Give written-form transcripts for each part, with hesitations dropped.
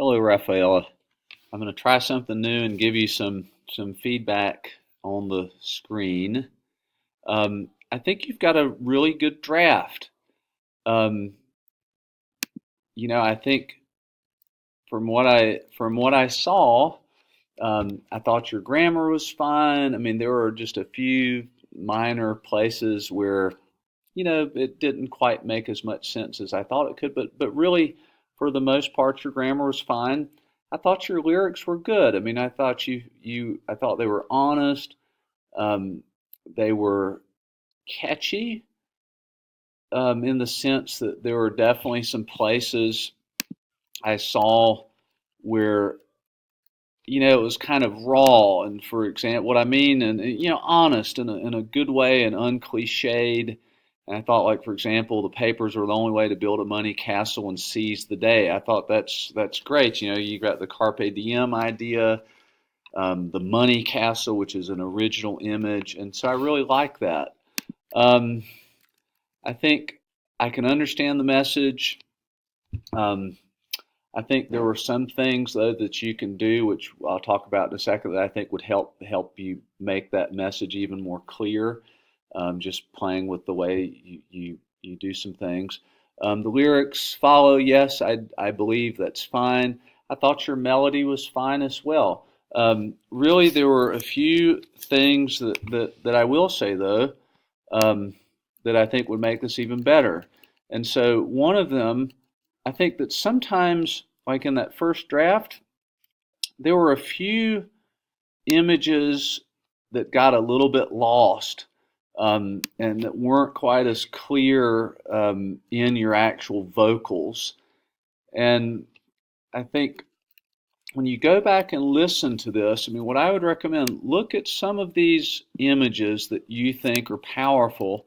Hello, Rafaela. I'm going to try something new and give you some feedback on the screen. I think you've got a really good draft. Um, I think from what I saw, I thought your grammar was fine. I mean, there were just a few minor places where it didn't quite make as much sense as I thought it could, but really, for the most part, your grammar was fine. I thought your lyrics were good. I mean, I thought they were honest. Um, they were catchy, in the sense that there were definitely some places I saw where it was kind of raw, and for example, what I mean, and honest in a good way and uncliched. And I thought, like, for example, the papers are the only way to build a money castle and seize the day. I thought that's great. You got the carpe diem idea, the money castle, which is an original image, and so I really like that. Um, I think I can understand the message. Um, I think there were some things though that you can do, which I'll talk about in a second, that I think would help you make that message even more clear. Just playing with the way you do some things. The lyrics follow. Yes, I believe that's fine. I thought your melody was fine as well. Really, there were a few things that I will say though, um, that I think would make this even better. And so one of them, I think that sometimes, like in that first draft, there were a few images that got a little bit lost, and that weren't quite as clear, in your actual vocals. And I think when you go back and listen to this, I mean, what I would recommend, look at some of these images that you think are powerful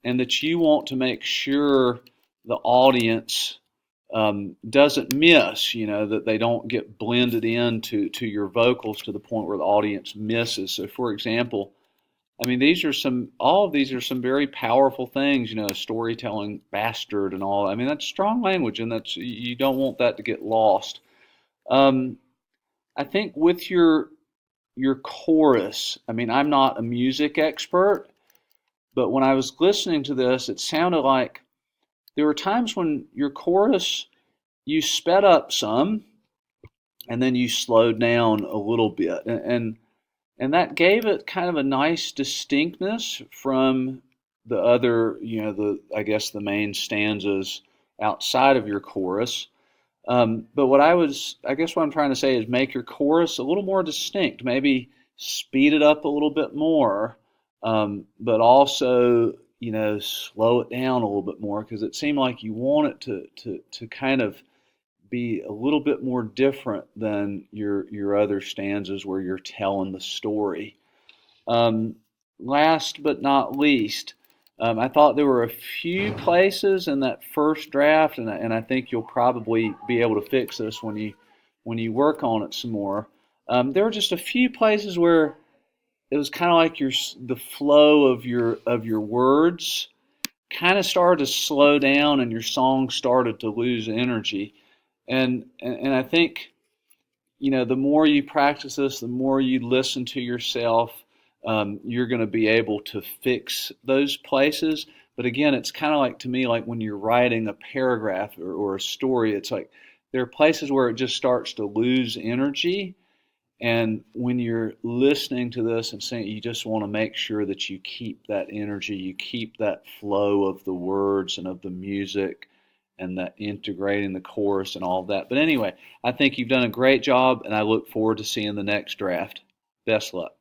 and that you want to make sure the audience, doesn't miss, that they don't get blended into to your vocals to the point where the audience misses. So, for example, I mean, all of these are some very powerful things, storytelling, bastard, and all. I mean, that's strong language, and you don't want that to get lost. Um, I think with your chorus, I mean, I'm not a music expert, but when I was listening to this, it sounded like there were times when your chorus, you sped up some and then you slowed down a little bit, and that gave it kind of a nice distinctness from the other, the I guess the main stanzas outside of your chorus. But I guess what I'm trying to say is make your chorus a little more distinct. Maybe speed it up a little bit more, but also, slow it down a little bit more, because it seemed like you want it to kind of be a little bit more different than your other stanzas where you're telling the story. Um, Last but not least, I thought there were a few places in that first draft, and I think you'll probably be able to fix this when you work on it some more. There were just a few places where it was kind of like the flow of your words kind of started to slow down, and your song started to lose energy. And I think, the more you practice this, the more you listen to yourself, you're going to be able to fix those places. But again, it's kind of like, to me, like when you're writing a paragraph or a story, it's like there are places where it just starts to lose energy. And when you're listening to this and saying, you just want to make sure that you keep that energy, you keep that flow of the words and of the music, and that integrating the chorus and all of that. But anyway, I think you've done a great job, and I look forward to seeing the next draft. Best luck.